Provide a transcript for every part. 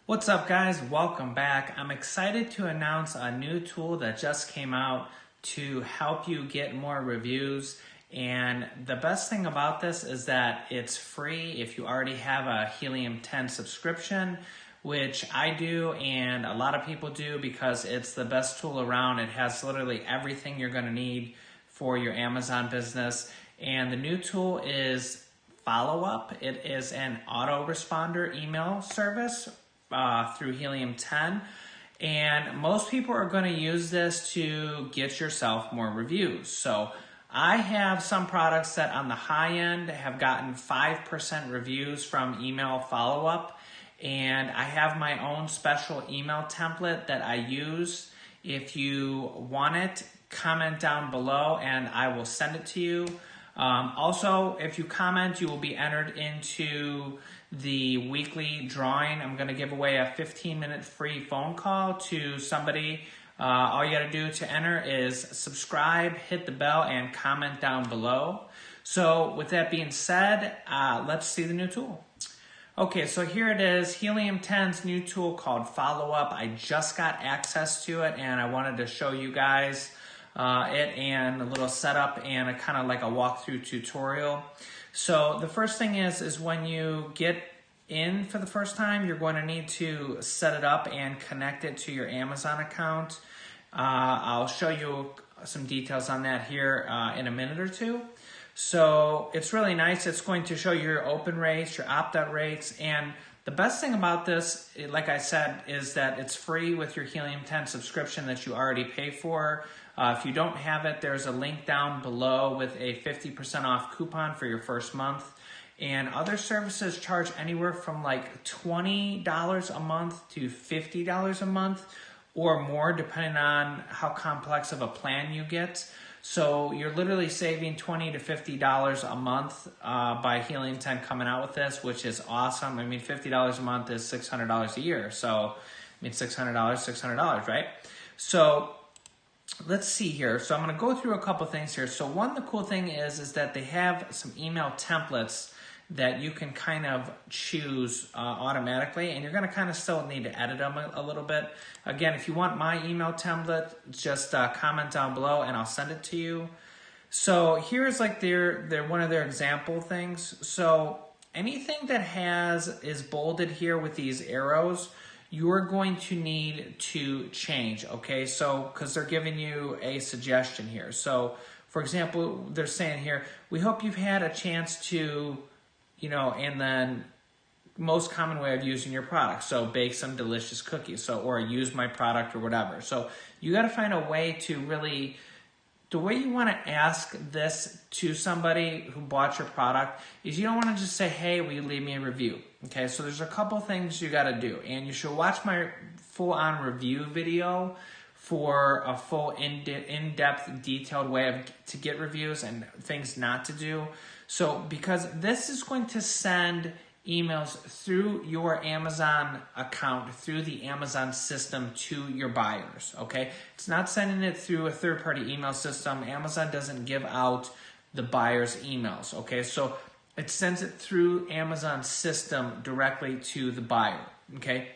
What's up, guys? Welcome back. I'm excited to announce a new tool that just came out to help you get more reviews. And the best thing about this is that it's free if you already have a Helium 10 subscription, which I do and a lot of people do because it's the best tool around. It has literally everything you're going to need for your Amazon business. And the new tool is Follow Up. It is an autoresponder email service through Helium 10. And most people are going to use this to get yourself more reviews. So I have some products that on the high end have gotten 5% reviews from email follow-up. And I have my own special email template that I use. If you want it, comment down below and I will send it to you. Also, if you comment, you will be entered into the weekly drawing. I'm going to give away a 15-minute free phone call to somebody. All you got to do to enter is subscribe, hit the bell, and comment down below. So with that being said, let's see the new tool. Okay, so here it is, Helium 10's new tool called Follow Up. I just got access to it and I wanted to show you guys it and a little setup and a kind of like a walkthrough tutorial. So the first thing is when you get in for the first time, you're going to need to set it up and connect it to your Amazon account. I'll show you some details on that here in a minute or two. So it's really nice. It's going to show you your open rates, your opt-out rates, and the best thing about this, like I said, is that it's free with your Helium 10 subscription that you already pay for. If you don't have it, there's a link down below with a 50% off coupon for your first month. And other services charge anywhere from like $20 a month to $50 a month or more, depending on how complex of a plan you get. So you're literally saving $20 to $50 a month by Helium 10 coming out with this, which is awesome. I mean, $50 a month is $600 a year. So, I mean, $600, right? So let's see here. So I'm going to go through a couple things here. So one, the cool thing is that they have some email templates that you can kind of choose automatically, and you're going to kind of still need to edit them a little bit. Again, if you want my email template, just comment down below and I'll send it to you. So here's like their one of their example things. So anything that is bolded here with these arrows, you're going to need to change, okay? So, because they're giving you a suggestion here. So, for example, they're saying here, we hope you've had a chance to, and then most common way of using your product. So bake some delicious cookies, or use my product or whatever. So you got to find a way to really, the way you want to ask this to somebody who bought your product is you don't want to just say, hey, will you leave me a review? Okay, so there's a couple things you got to do. And you should watch my full-on review video for a full in-depth, detailed way to get reviews and things not to do. So because this is going to send emails through your Amazon account, through the Amazon system to your buyers, okay? It's not sending it through a third-party email system. Amazon doesn't give out the buyer's emails, okay? So it sends it through Amazon's system directly to the buyer, okay?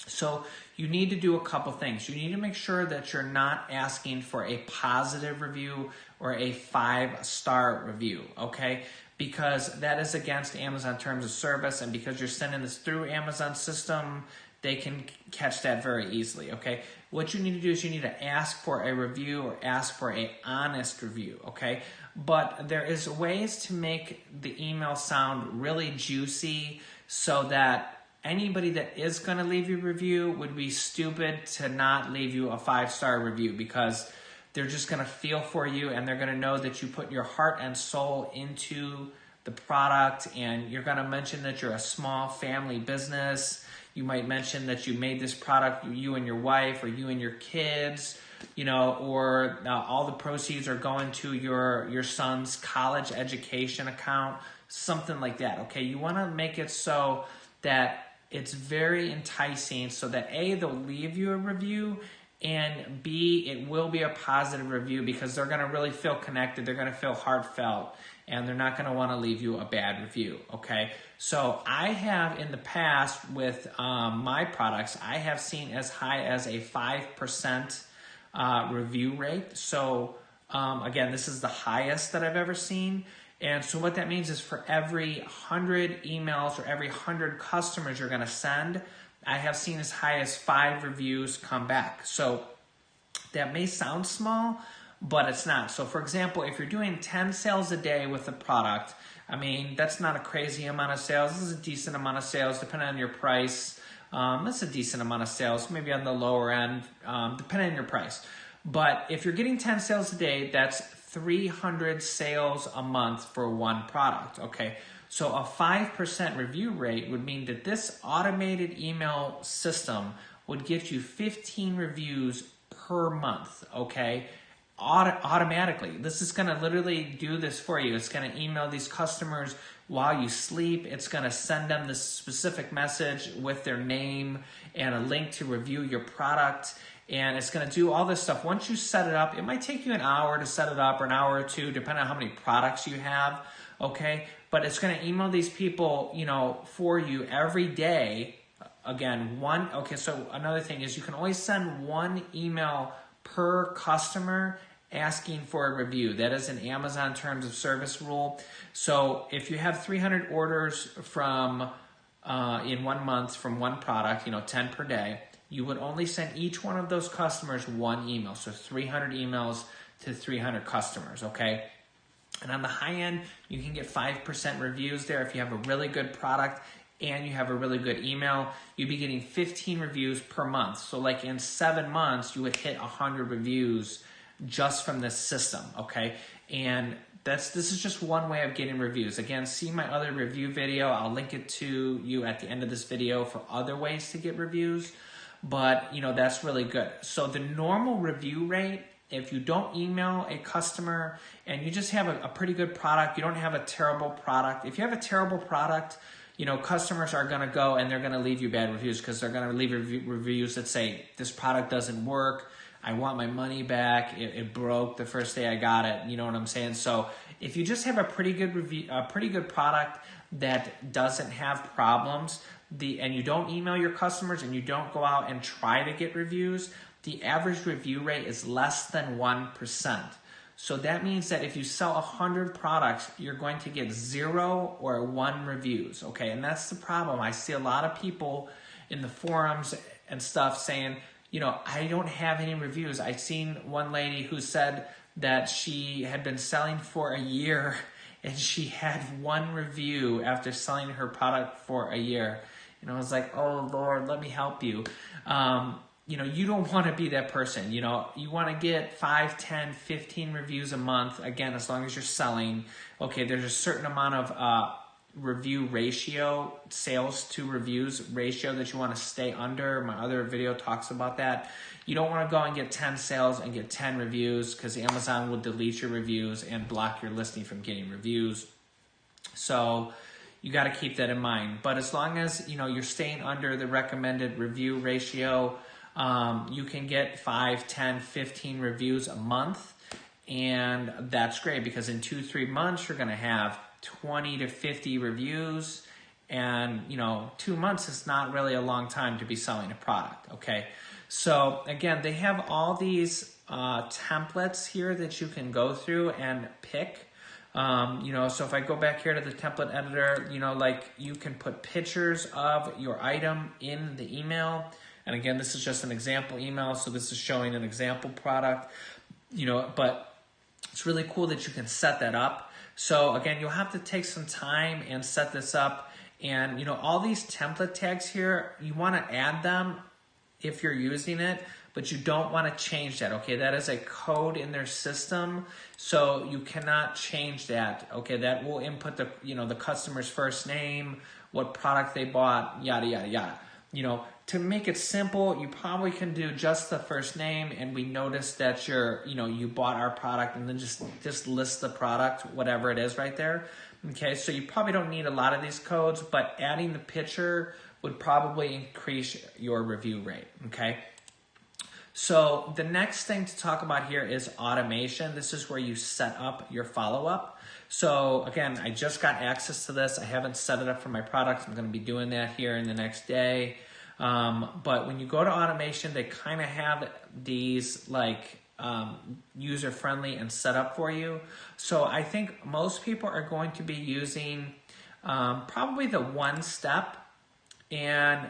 So you need to do a couple things. You need to make sure that you're not asking for a positive review or a 5-star review, okay? Because that is against Amazon terms of service, and because you're sending this through Amazon system, they can catch that very easily, okay? What you need to do is you need to ask for a review or ask for an honest review, okay? But there is ways to make the email sound really juicy so that anybody that is going to leave you a review would be stupid to not leave you a 5-star review, because they're just going to feel for you and they're going to know that you put your heart and soul into the product, and you're going to mention that you're a small family business. You might mention that you made this product, you and your wife or you and your kids, or all the proceeds are going to your son's college education account, something like that, okay? You want to make it so that it's very enticing so that A, they'll leave you a review, and B, it will be a positive review because they're going to really feel connected. They're going to feel heartfelt. and they're not going to want to leave you a bad review, okay? So I have in the past with my products, I have seen as high as a 5% review rate. So again, this is the highest that I've ever seen. And so what that means is for every 100 emails or every 100 customers you're going to send, I have seen as high as 5 reviews come back. So that may sound small, but it's not. So for example, if you're doing 10 sales a day with a product, I mean, that's not a crazy amount of sales. This is a decent amount of sales depending on your price. That's a decent amount of sales, maybe on the lower end, depending on your price. But if you're getting 10 sales a day, that's 300 sales a month for one product, okay? So a 5% review rate would mean that this automated email system would get you 15 reviews per month, okay? Automatically. This is going to literally do this for you. It's going to email these customers while you sleep. It's going to send them this specific message with their name and a link to review your product. And it's going to do all this stuff. Once you set it up, it might take you an hour to set it up or an hour or two, depending on how many products you have, okay? But it's going to email these people, you know, for you every day. Again, so another thing is you can always send one email per customer asking for a review. That is an Amazon terms of service rule. So if you have 300 orders from in 1 month from one product, 10 per day, you would only send each one of those customers one email. So 300 emails to 300 customers, okay? And on the high end, you can get 5% reviews there if you have a really good product and you have a really good email. You'd be getting 15 reviews per month. So like in 7 months, you would hit 100 reviews just from this system, okay? And this is just one way of getting reviews. Again, see my other review video. I'll link it to you at the end of this video for other ways to get reviews. But, that's really good. So the normal review rate, if you don't email a customer and you just have a pretty good product, you don't have a terrible product. If you have a terrible product, customers are going to go and they're going to leave you bad reviews because they're going to leave reviews that say, this product doesn't work. I want my money back. It broke the first day I got it. You know what I'm saying? So if you just have a pretty good product that doesn't have problems, and you don't email your customers and you don't go out and try to get reviews, the average review rate is less than 1%. So that means that if you sell 100 products, you're going to get 0 or 1 reviews, okay? And that's the problem. I see a lot of people in the forums and stuff saying, I don't have any reviews. I've seen one lady who said that she had been selling for a year and she had 1 review after selling her product for a year. And I was like, oh, Lord, let me help you. You don't want to be that person. You want to get 5, 10, 15 reviews a month. Again, as long as you're selling. Okay, there's a certain amount of review ratio, sales to reviews ratio that you want to stay under. My other video talks about that. You don't want to go and get 10 sales and get 10 reviews because Amazon will delete your reviews and block your listing from getting reviews. So you got to keep that in mind. But as long as you're staying under the recommended review ratio, you can get 5, 10, 15 reviews a month. And that's great because in 2-3 months, you're going to have 20 to 50 reviews. And, 2 months is not really a long time to be selling a product, okay? So, again, they have all these templates here that you can go through and pick. So if I go back here to the template editor, you can put pictures of your item in the email. And again, this is just an example email, so this is showing an example product, but it's really cool that you can set that up. So again, you'll have to take some time and set this up. And, all these template tags here, you want to add them if you're using it, but you don't want to change that, okay? That is a code in their system, so you cannot change that, okay? That will input the customer's first name, what product they bought, yada, yada, yada. To make it simple, you probably can do just the first name, and we notice that you bought our product, and then just list the product, whatever it is right there. Okay, so you probably don't need a lot of these codes, but adding the picture would probably increase your review rate, okay? So the next thing to talk about here is automation. This is where you set up your follow-up. So again, I just got access to this. I haven't set it up for my products. I'm going to be doing that here in the next day. But when you go to automation, they kind of have these like user-friendly and set up for you. So I think most people are going to be using probably the one step, and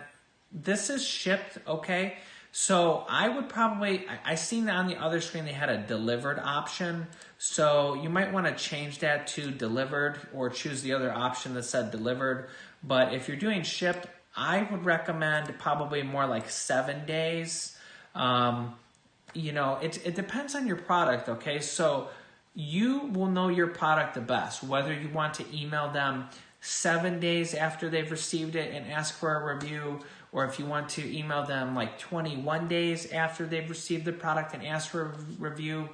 this is shipped, okay? So I would probably, I seen that on the other screen they had a delivered option. So you might want to change that to delivered or choose the other option that said delivered. But if you're doing shipped, I would recommend probably more like 7 days. You know, it depends on your product, okay? So you will know your product the best, whether you want to email them 7 days after they've received it and ask for a review, or if you want to email them like 21 days after they've received the product and ask for a review.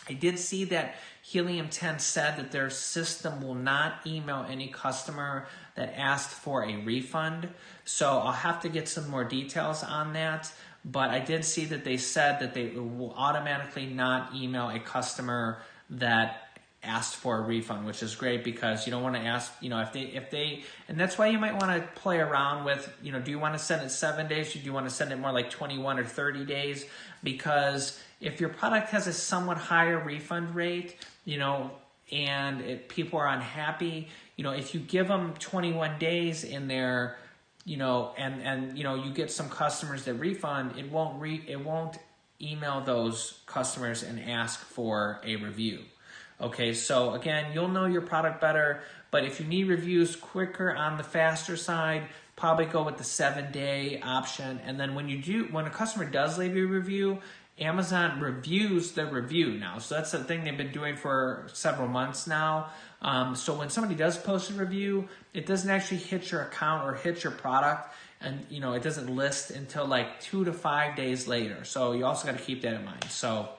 I did see that Helium Tens said that their system will not email any customer that asked for a refund. So I'll have to get some more details on that. But I did see that they said that they will automatically not email a customer that asked for a refund, which is great because you don't want to ask, you know, if they, and that's why you might want to play around with, you know, do you want to send it 7 days? Do you want to send it more like 21 or 30 days? Because if your product has a somewhat higher refund rate, you know, and people are unhappy, you know, if you give them 21 days in there, you know, and you know, you get some customers that refund, it won't email those customers and ask for a review. Okay, so again, you'll know your product better, but if you need reviews quicker on the faster side, probably go with the 7-day option. And then when a customer does leave you a review, Amazon reviews the review now. So that's the thing they've been doing for several months now. So when somebody does post a review, it doesn't actually hit your account or hit your product, and you know, it doesn't list until like 2 to 5 days later. So you also got to keep that in mind. So,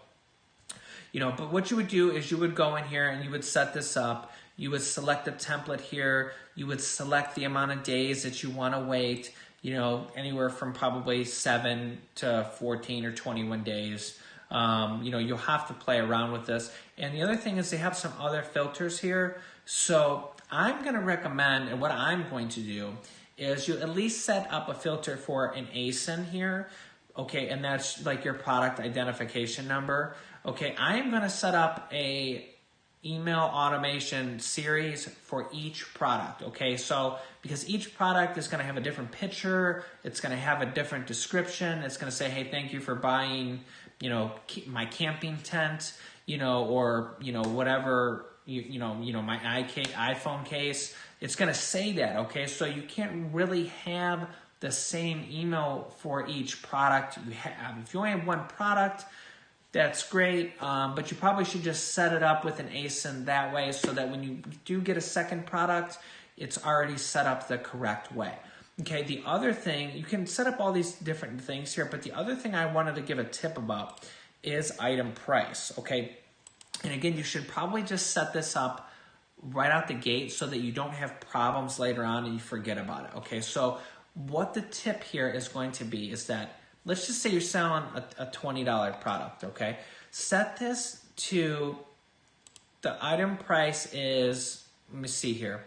you know, but what you would do is you would go in here and you would set this up. You would select the template here. You would select the amount of days that you want to wait, you know, anywhere from probably 7 to 14 or 21 days. You know, you'll have to play around with this. And the other thing is they have some other filters here. So I'm going to recommend, and what I'm going to do is you at least set up a filter for an ASIN here. Okay, and that's like your product identification number. Okay, I am going to set up a email automation series for each product. Okay, so because each product is going to have a different picture, it's going to have a different description. It's going to say, hey, thank you for buying, you know, my camping tent, you know, or you know, whatever, you know, my iPhone case. It's going to say that. Okay, so you can't really have the same email for each product you have. If you only have one product, that's great, but you probably should just set it up with an ASIN that way so that when you do get a second product, it's already set up the correct way. Okay, the other thing, you can set up all these different things here, but the other thing I wanted to give a tip about is item price, okay? And again, you should probably just set this up right out the gate so that you don't have problems later on and you forget about it, okay? So what the tip here is going to be is that, let's just say you're selling a $20 product, okay? Set this to, the item price is, let me see here.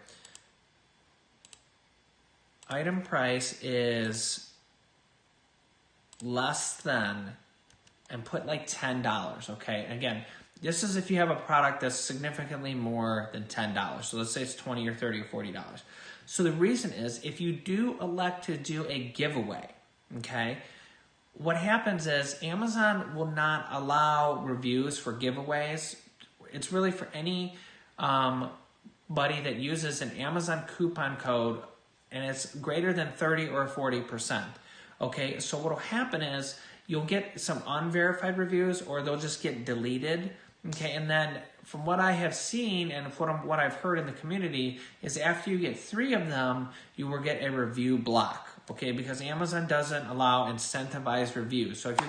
Item price is less than, and put like $10, okay? Again, this is if you have a product that's significantly more than $10. So let's say it's $20 or $30 or $40. So the reason is, if you do elect to do a giveaway, okay, what happens is Amazon will not allow reviews for giveaways. It's really for any buddy that uses an Amazon coupon code and it's greater than 30 or 40%. Okay, so what will happen is you'll get some unverified reviews or they'll just get deleted. Okay, and then from what I have seen and from what I've heard in the community is after you get 3 of them, you will get a review block. Okay, because Amazon doesn't allow incentivized reviews. So if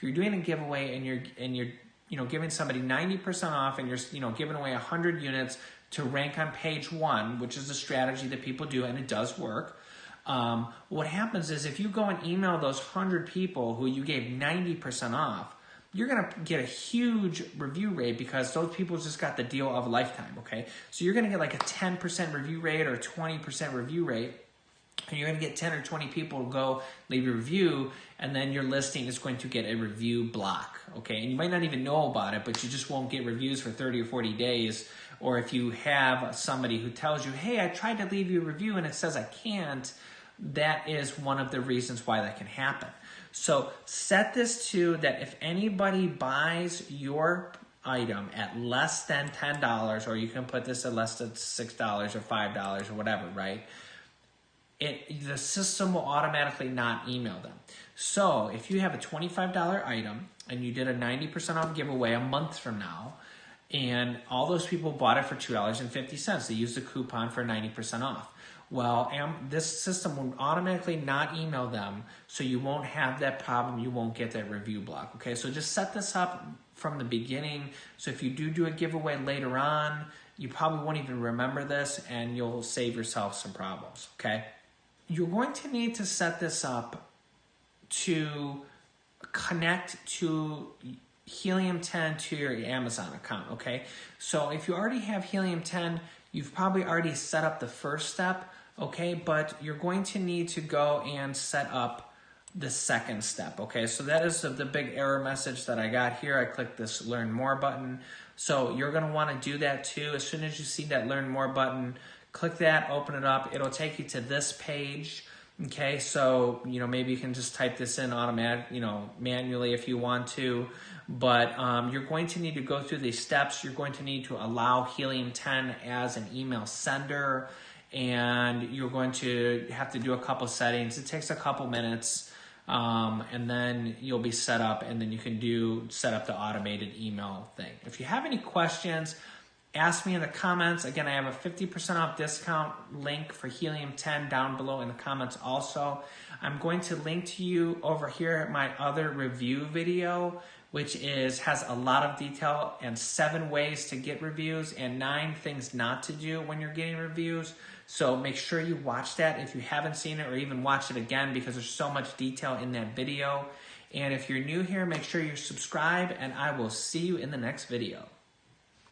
you're doing a giveaway and you're you know, giving somebody 90% off and you're, you know, giving away 100 units to rank on page 1, which is a strategy that people do and it does work. What happens is if you go and email those 100 people who you gave 90% off, you're going to get a huge review rate because those people just got the deal of a lifetime, okay? So you're going to get like a 10% review rate or 20% review rate. And you're going to get 10 or 20 people to go leave a review, and then your listing is going to get a review block, okay? And you might not even know about it, but you just won't get reviews for 30 or 40 days. Or if you have somebody who tells you, hey, I tried to leave you a review and it says I can't, that is one of the reasons why that can happen. So set this to that if anybody buys your item at less than $10, or you can put this at less than $6 or $5 or whatever, right? The system will automatically not email them. So if you have a $25 item and you did a 90% off giveaway a month from now, and all those people bought it for $2.50, they used the coupon for 90% off. Well, this system will automatically not email them, so you won't have that problem. You won't get that review block. Okay, so just set this up from the beginning. So if you do a giveaway later on, you probably won't even remember this, and you'll save yourself some problems. Okay. You're going to need to set this up to connect to Helium 10 to your Amazon account, okay? So if you already have Helium 10, you've probably already set up the first step, okay? But you're going to need to go and set up the second step, okay? So that is the big error message that I got here. I clicked this Learn More button. So you're going to want to do that too. As soon as you see that Learn More button, click that, open it up. It'll take you to this page. Okay, so maybe you can just type this in manually if you want to, but you're going to need to go through these steps. You're going to need to allow Helium 10 as an email sender, and you're going to have to do a couple settings. It takes a couple minutes, and then you'll be set up, and then you can set up the automated email thing. If you have any questions, ask me in the comments. Again, I have a 50% off discount link for Helium 10 down below in the comments also. I'm going to link to you over here my other review video, which has a lot of detail and 7 ways to get reviews and 9 things not to do when you're getting reviews. So make sure you watch that if you haven't seen it, or even watch it again because there's so much detail in that video. And if you're new here, make sure you subscribe, and I will see you in the next video.